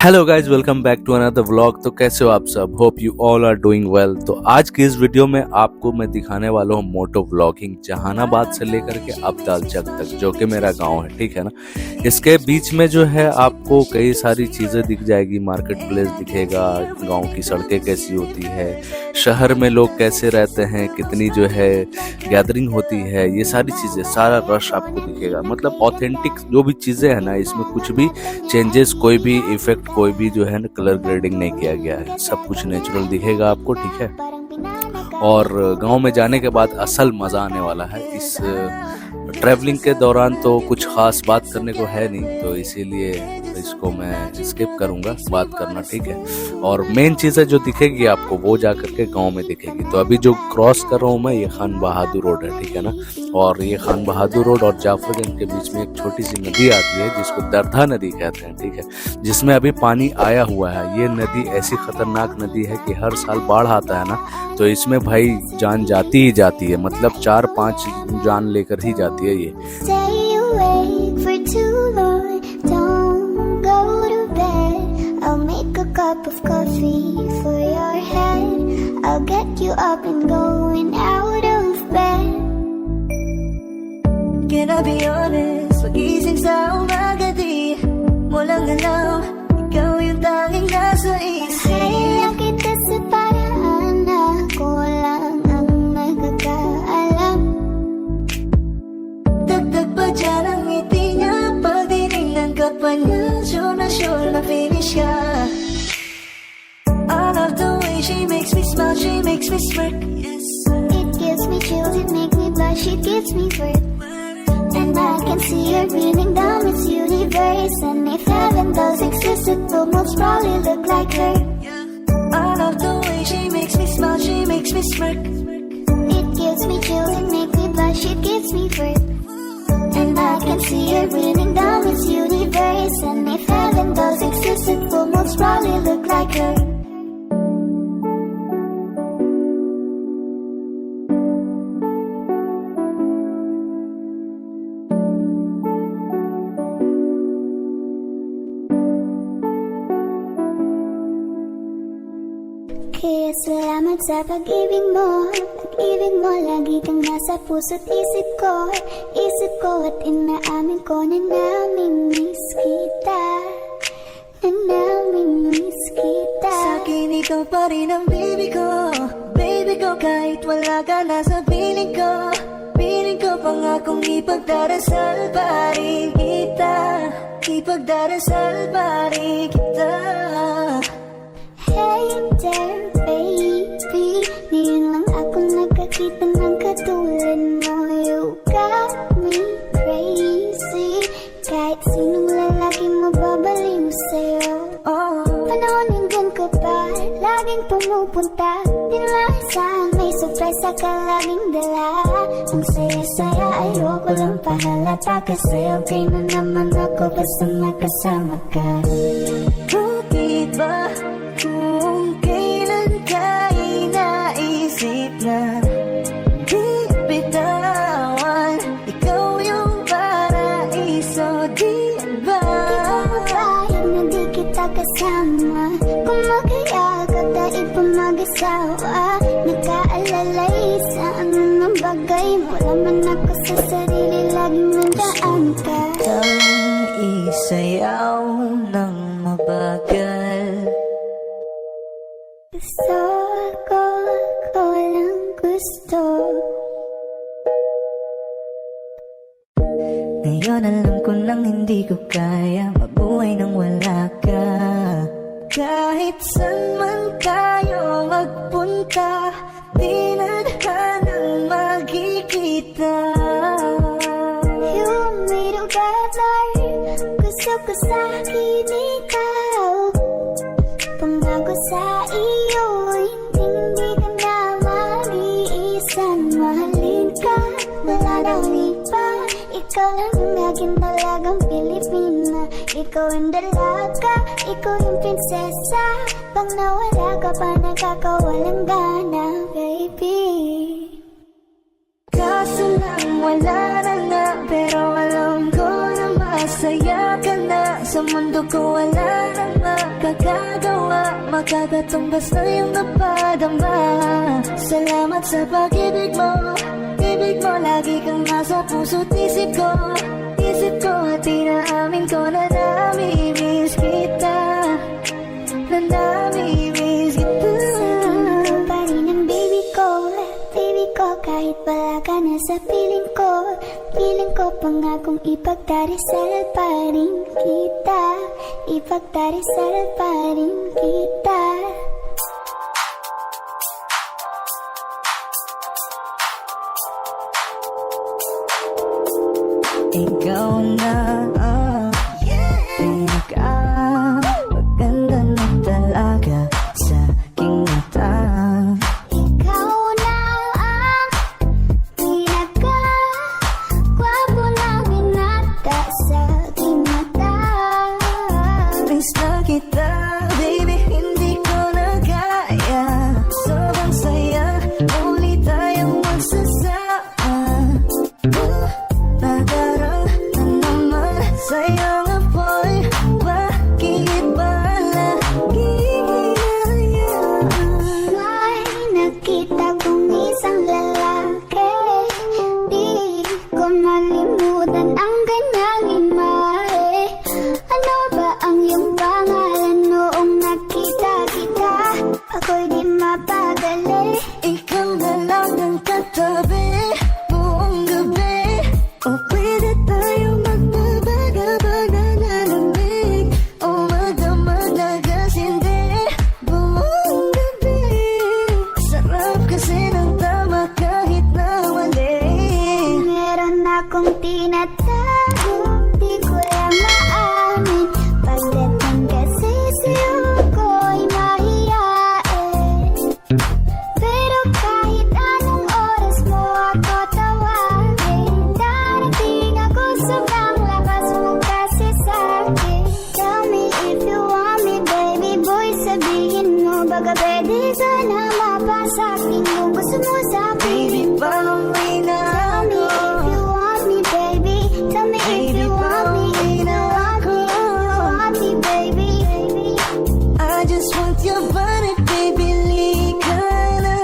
Hello guys, welcome back to another vlog. तो कैसे हो आप सब? Hope you all are doing well. तो आज की इस वीडियो में आपको मैं दिखाने वाला हूँ मोटो व्लॉगिंग, जहानाबाद से लेकर के अब्दालचक तक, जो कि मेरा गांव है, ठीक है ना। इसके बीच में जो है आपको कई सारी चीज़ें दिख जाएगी, मार्केट प्लेस दिखेगा, गांव की सड़कें कैसी होती है, शहर में लोग कैसे रहते हैं, कितनी जो है गैदरिंग होती है, ये सारी चीज़ें, सारा रश आपको दिखेगा। मतलब ऑथेंटिक जो भी चीज़ें हैं ना, इसमें कुछ भी चेंजेस, कोई भी इफेक्ट, कोई भी जो है ना कलर ग्रेडिंग नहीं किया गया है। सब कुछ नेचुरल दिखेगा आपको, ठीक है। और गांव में जाने के बाद असल मज़ा आने वाला है। इस ट्रैवलिंग के दौरान तो कुछ खास बात करने को है नहीं, तो इसीलिए इसको मैं स्किप करूंगा बात करना, ठीक है। और मेन चीज़ें जो दिखेगी आपको वो जा करके गांव में दिखेगी। तो अभी जो क्रॉस कर रहा हूँ मैं, ये खान बहादुर रोड है, ठीक है ना। और ये खान बहादुर रोड और जाफरगंज के बीच में एक छोटी सी नदी आती है जिसको दरधा नदी कहते हैं, ठीक है, जिसमें अभी पानी आया हुआ है। ये नदी ऐसी खतरनाक नदी है कि हर साल बाढ़ आता है ना, तो इसमें भाई जान जाती ही जाती है। मतलब 4-5 जान लेकर ही जाती है ये। Cup of coffee for your head. I'll get you up and going out of bed. Can I be honest? Pagising sa umaga di mo lang alam, ikaw yung tanging nasa isip. Kaya kita sa paraan, ako lang ang nagkakaalam. Dagdag pa dyan ang ngiti niya, pag dinignan ka pa niya, sure na finish ka. I love the way she makes me smile, she makes me smirk, yes. It gives me chills, it makes me blush, it gives me worth. And I can see her breathing down this universe. And if heaven does exist, it will most probably look like her. I love the way she makes me smile, she makes me smirk. It gives me chills, it makes me blush, it gives me worth. And I can see her breathing down this universe. And if heaven does exist, it will most probably look like her. Kaya salamat sa pag-ibig mo. Pag-ibig mo, lagi kang nasa puso't isip ko at inaamin ko na namimiss kita. Na namimiss kita. Sa'kin ikaw pa rin ang baby ko. Baby ko, kahit wala ka na sa piling ko. Piling ko pangakong ipagdarasal pa rin kita. Ipagdarasal pa rin kita. Hey there baby, ngayon lang ako nakakita ng katulad mo. You got me crazy, kahit sinong lalaki mababaliw sa'yo. Panahon nandyan ka pa, laging pumupunta. Di naman saan may surpresa ka laging dala. Ang saya-saya, ayoko lang pahalata, kasi okay na naman ako basta nakasama ka. Bakit ba kung kailan ka inaisip na di bitawan, ikaw yung paraiso, di ba? Di ba mapayag na di kita kasama? Kung magkayagap dahil pa mag-asawa, nakaalalay sa anong bagay mo. Laman ako sa sarili, laging nandaan ka. Itang isayaw ng mabagal. Gusto ako lang gusto. Ngayon alam ko nang hindi ko kaya mabuhay nang wala ka. Kahit saan man tayo magpunta, di na nang magkikita. You made a better, gusto ko sa'kin ikaw. Pangako sa iyo, hindi ka na mag-iisan. Mahalin ka, wala daw iba. Ikaw lang ang aking talagang Pilipina. Ikaw ang dalaga, ikaw yung prinsesa. Pag nawala ka pa, nakakawalang gana, baby. Kaso lang wala na nga, pero alam ko na masaya ka na. Sa mundo ko wala na nga magagawa, makakatumbas na iyong napadama. Salamat sa pag-ibig mo, ibig mo, lagi kang nasa puso't isip ko. Isip ko at inaamin ko na nami-miss kita, na nami-miss kita. Sa'yo pa rin ang baby ko, kahit wala ka na sa piling ko pangakong ipagdarasal pa rin kita, ipagdarasal pa rin kita. Ikaw na maganda na talaga sa aking mata. Ikaw na ang pinaka-gwapo na binata sa aking mata. Miss na kita, baby, hindi ko na kaya. Sobrang saya, muli tayong magsasama. Nadarang na naman sa'yo nga boy, bakit ba lagi? May nakita kong isang lalaki, di ko malimutan ang kanyang imahe. Ano ba ang iyong pangalan noong nakita kita? Ako'y di mapagali, ikaw na lang ang katabi buong gabi. O pwede tayo magbabaga-baga na lamig, o magdamag na gasindi buong gabi. Sarap kasi ng tama kahit na mali. Meron akong tinatago, di ko lang maamin. Pagdating kasi sa'yo ko'y mahiyain. Pero kahit anong oras mo ako tawagin, darating ako sobrang lakas mo kasi sa'kin. Tell me if you want me, baby boy, sabihin mo baka pwede sana mapasa'kin kung gusto mo sa'kin. Baby, pauwi na ako. Tell me if you want me, baby. Tell me if you want me, if you want me, baby. I just want your body, baby, lika na.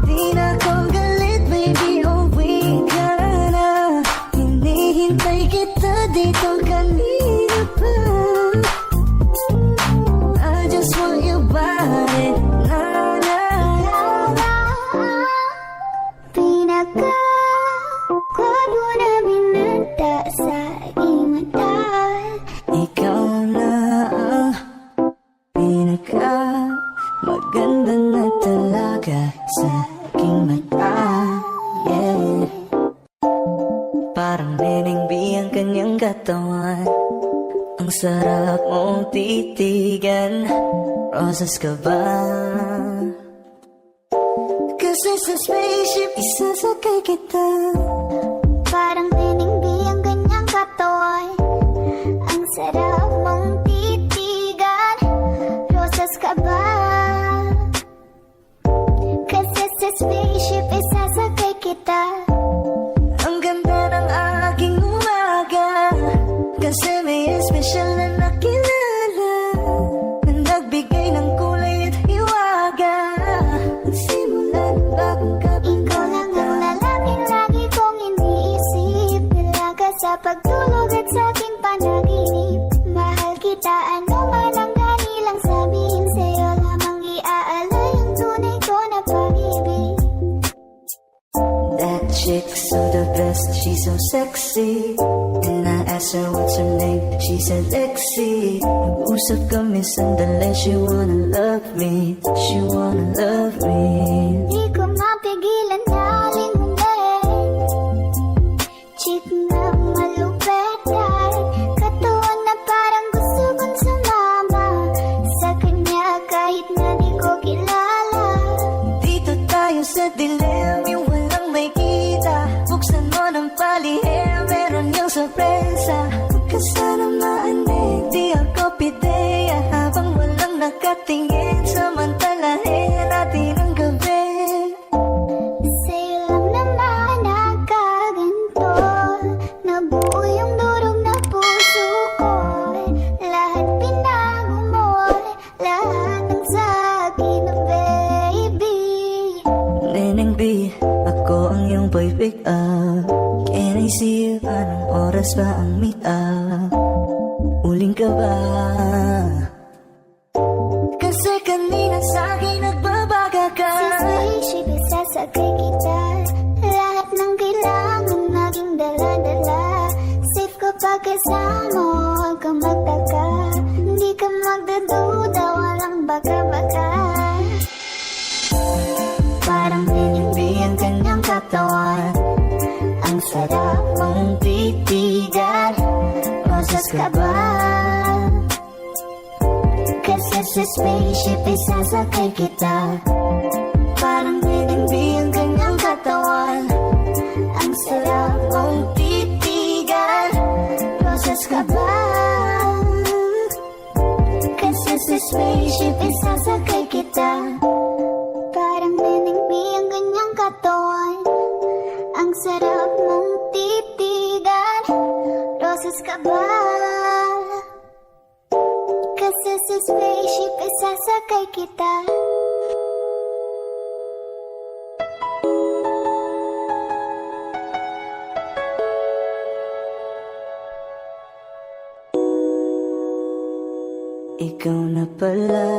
Di na ko galit, baby, uwi ka na. Hinihintay kita dito kanina pa. I just want your body, na na. Pinaka-gwapo na binata sa aking mata. Ikaw na ang pinaka-maganda na talaga sa aking mata. Yeah. Parang nenengbi ang kanyang katawan, ang sarap mong titigan. Rosas ka ba? Kasi sa spaceship isasakay kita. Parang nenengbi ang kanyang katawan, ang sarap mong titigan. Rosas ka ba? Kasi sa spaceship isasakay kita. Ang ganda ng aking umaga, kasi may espesyal na nakilala, na nagbigay ng kulay at hiwaga. Simula ng bagong kapitan, ikaw lang ang lalaking lagi kong iniisip. Nilaga sa pagtulog at sa aking panaginip. Mahal kita, ano man ang danilang sabihin. Sa'yo lamang iaalay ang tunay ko na pag-ibig. That chick's so the best, she's so sexy. And I asked her what's her name, she said Lexi. Nag-usap kami sandali, she wanna love me, she wanna love me. Di ko mapigilan na lingunin, chick na malupetan, katawan na parang gusto kong sumama sa kanya kahit na di ko kilala. Dito tayo sa dilim, yung walang may kita. Buksan mo ng palihim, meron yung sorpresa. Huwag ka sana maanig, di ako pideya. Habang walang nakatingin, samantalahin natin ang gabi. Sa'yo lang naman nakaganto, nabuo yung durog na puso ko. Lahat pinago mo, B, ako ang iyong boy pick up. Can I see you? Anong oras ba ang meet up? Uling ka ba? Kasi kanina sa'kin nagbabaga ka. Si spaceship, isasakay kita. Lahat ng kailangan naging dala-dala. Safe ko pag kasama, huwag kang magtaka. Hindi ka magdaduda, walang baka-baka. Parang hinimbi ang kanyang katawan. Ang sarap mong titigan. Rosas ka ba? Kasi sa spaceship isasakay kita. Parang hinimbi ang kanyang katawan. Ang sarap mong titigan. Rosas ka ba? Kasi sa spaceship isasakay kita. Parang hinimbi ang kanyang katawan. Ang sarap mong titigan. Rosas ka ba? Kasi sa spaceship isasakay kita. Ikaw na pala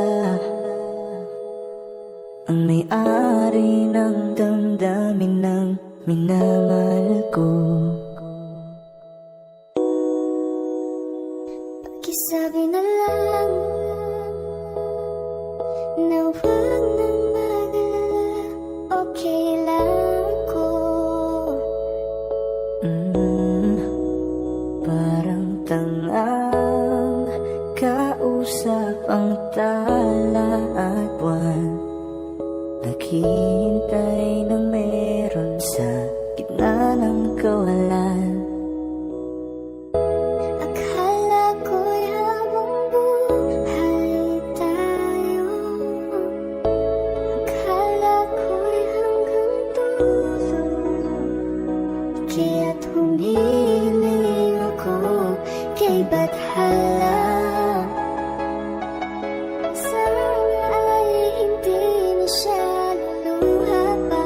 ang may-ari ng damdamin ng minamahal ko. Pakisabi na lang na huwag nang mag-alala. Okay lang ako. Parang tangang kausap ang tala at buwan. Naghihintay ng meron sa gitna ng kawalan. Akala ko'y habang buhay tayo. Akala ko'y hanggang dulo. Kaya't humiling ako kay Bathala. Sana ay hindi na siya luluha pa.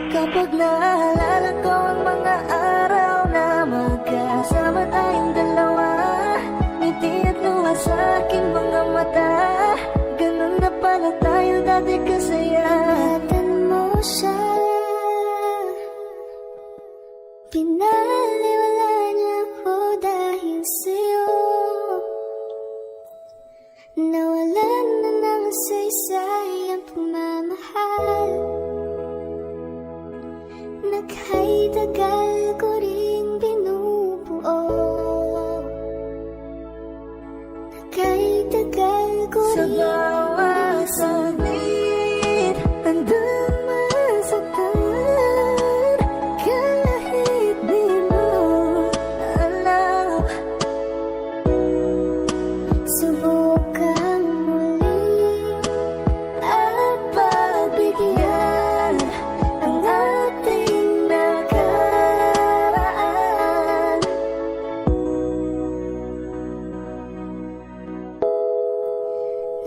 Kapag naalala ko ang mga araw na magkasama tayong dalawa, ngiti at luha sa aking mga mata. Ganun na pala tayo dati kasaya. Ingatan mo siya. Pinaliwala niya ako dahil sa'yo. Nawalan na ng saysay ang pagmamahal. Nagkay-tagal ko rin binubuo. Nagkay-tagal ko Sa rin bawat saglit, andun masaktan. Kahit di mo alam, subukan muli at pagbigyan ang ating nakaraan.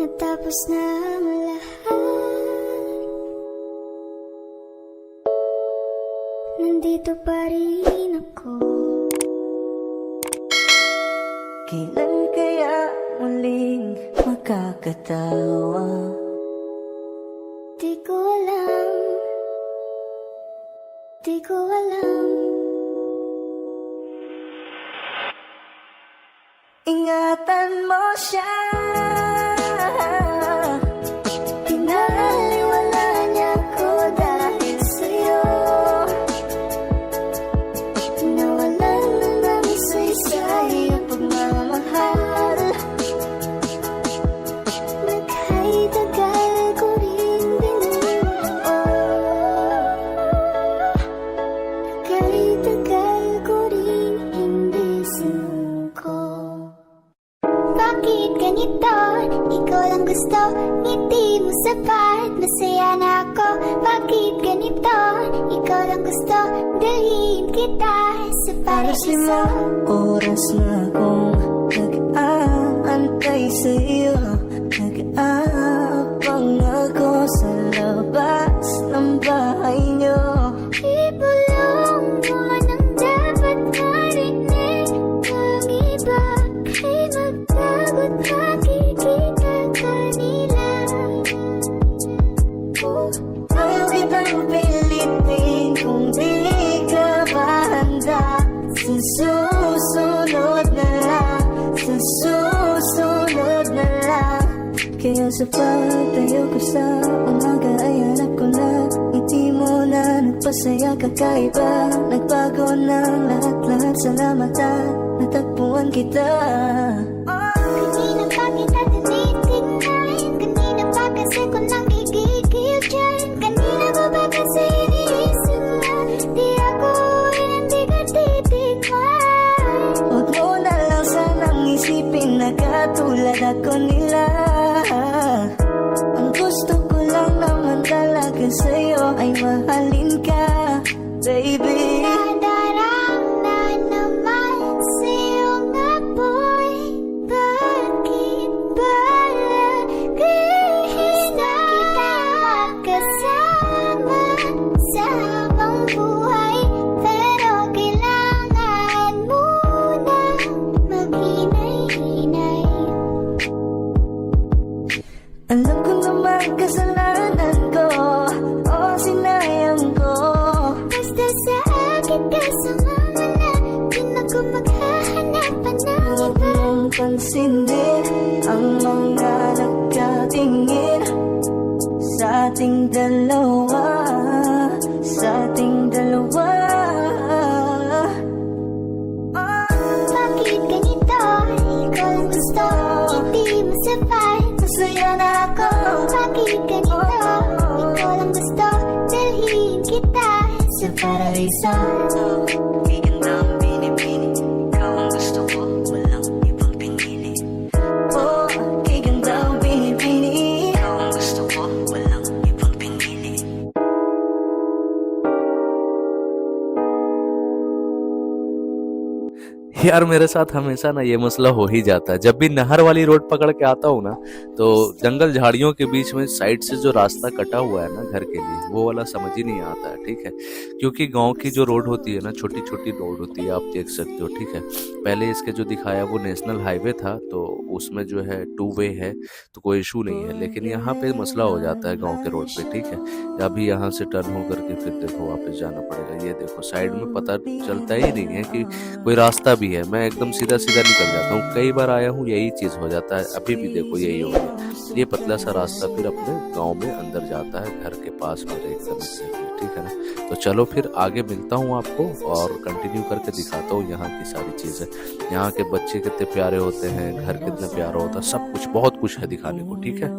Natapos na ang lahat, nandito pa rin ako. kailan kaya muling makakatawa? Di ko alam, di ko alam. Ingatan mo siya. Pinaliwala niya ako dahil sa'yo. Nawalan na ng saysay ang pagmamahal. Nagkay-tagal ko rin binuo. Nagkay-tagal ko rin hindi suko. Bakit ganito? Ikaw lang gusto. Ngiti mo sapat, masaya na ako. Bakit ganito? Ikaw lang gusto. Dalhin kita sa Alas paraiso. 5 oras na akong nag-aantay sa'yo. Nag-aabang ako sa labas ng Ayaw kitang pilitin kung di ka pa handa. Sa susunod na lang, sa susunod na lang. Kaya sa pagtayo ko sa umaga ay hanap ko na ngiti mo na nagpasaya kakaiba. Nagbago ng lahat-lahat, salamat at natagpuan kita. Kanina pa kita tinitignan, kanina pa kasi ko nang gigigil dyan. Kanina ko ba kasi iniisip na di ako hindi ka titignan. Huwag mo na lang sanang isipin na katulad ako nila. Ang gusto ko lang naman talaga sa'yo ay mahalin ka, baby. Nadarama naman sa'yong apoy. Bakit ba lagi na kita magkasama sa habang buhay? Pero kailangan muna maghinay-hinay. Alam ko naman kasalanan ko, o sinayang ko. Basta sa akin ka sumama na, di na ko maghahanapan ng Huwag iba. mong pansinin ang mga nagkatingin sa ating dalawa, sa ating dalawa. Bakit ganito? Ikaw lang gusto, hindi mo sapat. Masaya na ako. Bakit ganito? Ikaw lang gusto, dalhin kita sa Paraiso, gaganda ang binibini. Ikaw ang gusto ko, walang ibang pinili. Oh, gaganda ang binibini. Ikaw ang gusto ko, walang ibang pinili. यार मेरे साथ हमेशा ना ये मसला हो ही जाता है। जब भी नहर वाली रोड पकड़ के आता हूँ ना, तो जंगल झाड़ियों के बीच में साइड से जो रास्ता कटा हुआ है ना घर के लिए, वो वाला समझ ही नहीं आता है, ठीक है। क्योंकि गांव की जो रोड होती है ना, छोटी छोटी रोड होती है, आप देख सकते हो, ठीक है। पहले इसके जो दिखाया वो नेशनल हाईवे था, तो उसमें जो है 2 वे है, तो कोई इशू नहीं है। लेकिन यहाँ पे मसला हो जाता है गाँव के रोड पे, ठीक है। अभी यहाँ से टर्न होकर के फिर देखो वापस जाना पड़ेगा। ये देखो साइड में पता चलता ही नहीं है कि कोई रास्ता भी है, मैं एकदम सीधा सीधा निकल जाता हूँ। कई बार आया हूँ, यही चीज़ हो जाता है। अभी भी देखो यही हो गया, ये पतला सा रास्ता फिर अपने गांव में अंदर जाता है, घर के पास मेरे एकदम से, ठीक है ना। तो चलो फिर आगे मिलता हूँ आपको और कंटिन्यू करके दिखाता हूँ यहाँ की सारी चीज़ें। यहाँ के बच्चे कितने प्यारे होते हैं, घर कितना प्यारा होता है, सब कुछ बहुत कुछ है दिखाने को, ठीक है।